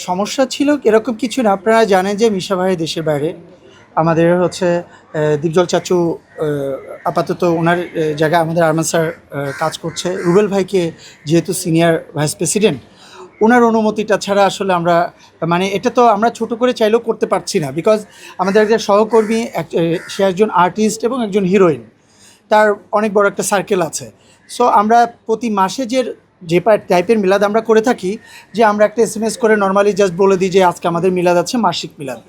সমস্যা ছিল এরকম কিছু না। আপনারা জানেন যে মিশা ভাই দেশের বাইরে। আমাদের হচ্ছে দীপজল চাচু আপাতত ওনার জায়গায় আমাদের আরমান স্যার কাজ করছে। রুবেল ভাইকে যেহেতু সিনিয়র ভাইস প্রেসিডেন্ট, ওনার অনুমতিটা ছাড়া আসলে আমরা মানে এটা তো আমরা ছোট করে চাইলেও করতে পারছি না। বিকজ আমাদের একজন সহকর্মী সে একজন আর্টিস্ট এবং একজন হিরোইন, তার অনেক বড় একটা সার্কেল আছে। সো আমরা প্রতি মাসে যে টাইপের মিলাদ আমরা করে থাকি, যে আমরা একটা SMS করে নর্মালি জাস্ট বলে দিই যে আজকে আমাদের মিলাদ আছে, মাসিক মিলাদ।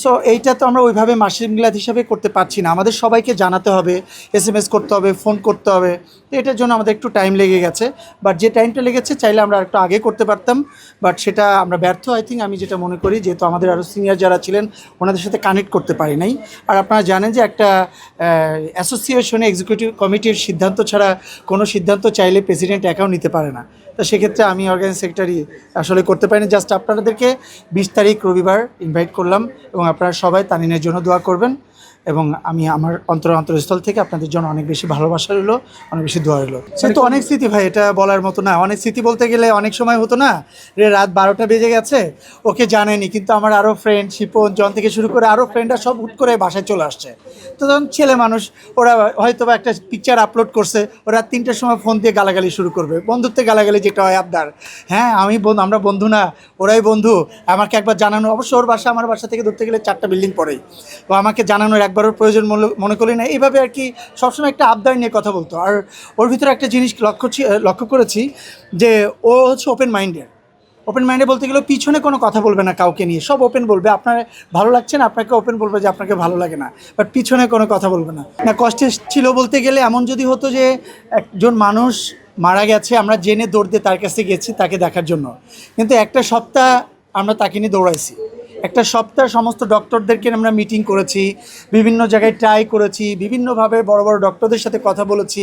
সো এইটা তো আমরা ওইভাবে মাসিক মিলাদ হিসাবে করতে পারছি না। আমাদের সবাইকে জানাতে হবে, SMS করতে হবে, ফোন করতে হবে। তো এটার জন্য আমাদের একটু টাইম লেগে গেছে। বাট যে টাইমটা লেগেছে চাইলে আমরা একটু আগে করতে পারতাম, বাট সেটা আমরা ব্যর্থ। আই থিঙ্ক আমি যেটা মনে করি, যেহেতু আমাদের আরও সিনিয়র যারা ছিলেন ওনাদের সাথে কানেক্ট করতে পারি নাই। আর আপনারা জানেন যে একটা অ্যাসোসিয়েশনে এক্সিকিউটিভ কমিটির সিদ্ধান্ত ছাড়া কোনো সিদ্ধান্ত চাইলে প্রেসিডেন্ট একাও নিতে পারে না। তো সেক্ষেত্রে আমি অর্গানাইজিং সেক্রেটারি আসলে করতে পারিনি। জাস্ট আপনাদেরকে 20 তারিখ রবিবার ইনভাইট করলাম, এবং আপনারা সবাই তানিনের জন্য দোয়া করবেন। এবং আমি আমার অন্তরস্থল থেকে আপনাদের জন্য অনেক বেশি ভালোবাসা রইলো, অনেক বেশি দোয়া রইলো। কিন্তু অনেক স্মৃতি ভাই, এটা বলার মতো না। অনেক স্মৃতি বলতে গেলে অনেক সময় হতো না রে, রাত 12টা বেজে গেছে, ওকে জানেনি, কিন্তু আমার আরও ফ্রেন্ড শিপন জন থেকে শুরু করে আরও ফ্রেন্ডরা সব হুট করে বাসায় চলে আসছে। তো তখন ছেলে মানুষ, ওরা হয়তো বা একটা পিকচার আপলোড করছে, ওরা 3টার সময় ফোন দিয়ে গালাগালি শুরু করবে। বন্ধুত্বে গালাগালি যেটা হয় আবদার, হ্যাঁ আমরা বন্ধু না, ওরাই বন্ধু। আমাকে একবার জানানো, অবশ্য ওর বাসা আমার বাসা থেকে ধরতে গেলে 4টা বিল্ডিং পরেই, তো আমাকে জানানোর একবারও প্রয়োজন মনে করি না। এইভাবে আর কি সবসময় একটা আবদার নিয়ে কথা বলতো। আর ওর ভিতরে একটা জিনিস লক্ষ্য করেছি যে ও হচ্ছে ওপেন মাইন্ডে বলতে গেলে পিছনে কোনো কথা বলবে না কাউকে নিয়ে, সব ওপেন বলবে। আপনার ভালো লাগছে না, আপনাকে ওপেন বলবে যে আপনাকে ভালো লাগে না, বাট পিছনে কোনো কথা বলবে না। কষ্টে ছিল বলতে গেলে এমন যদি হতো যে একজন মানুষ মারা গেছে, আমরা জেনে দৌড়তে তার কাছে গেছি তাকে দেখার জন্য, কিন্তু একটা সপ্তাহ আমরা তাকে নিয়ে দৌড়াইছি। একটা সপ্তাহ সমস্ত ডক্টরদেরকে আমরা মিটিং করেছি, বিভিন্ন জায়গায় ট্রাই করেছি, বিভিন্নভাবে বড় বড় ডক্টরদের সাথে কথা বলেছি,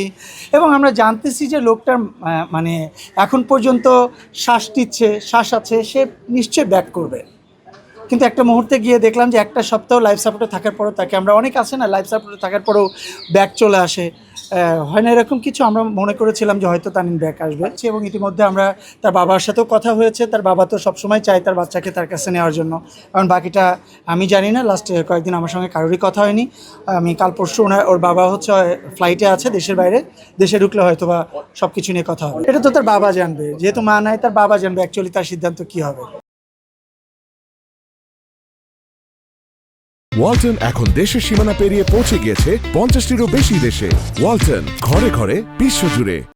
এবং আমরা জানতেছি যে লোকটার মানে এখন পর্যন্ত শ্বাস আছে, সে নিশ্চয়ই ব্যাক করবে। কিন্তু একটা মুহূর্তে গিয়ে দেখলাম যে একটা সপ্তাহ লাইফ সাপোর্টে থাকার পরও তাকে আমরা অনেক আছে না, লাইফ সাপোর্টে থাকার পরেও ব্যাক চলে আসে, হয় না এরকম কিছু। আমরা মনে করেছিলাম যে হয়তো তানিন ব্যাক আসবে, এবং ইতিমধ্যে আমরা তার বাবার সাথেও কথা হয়েছে। তার বাবা তো সবসময় চায় তার বাচ্চাকে তার কাছে নেওয়ার জন্য, কারণ বাকিটা আমি জানি না। লাস্টে কয়েকদিন আমার সঙ্গে কারোরই কথা হয়নি। আমি কাল পরশু ওর বাবা হচ্ছে ফ্লাইটে আছে দেশের বাইরে, দেশে ঢুকলে হয়তো বা সব কিছু নিয়ে কথা হবে। এটা তো তার বাবা জানবে, যেহেতু মা নাই, তার বাবা জানবে অ্যাকচুয়ালি তার সিদ্ধান্ত কী হবে। ওয়ালটন এখন দেশের সীমানা পেরিয়ে পৌঁছে গিয়েছে 50টিরও বেশি দেশে। ওয়ালটন, ঘরে ঘরে বিশ্বজুড়ে।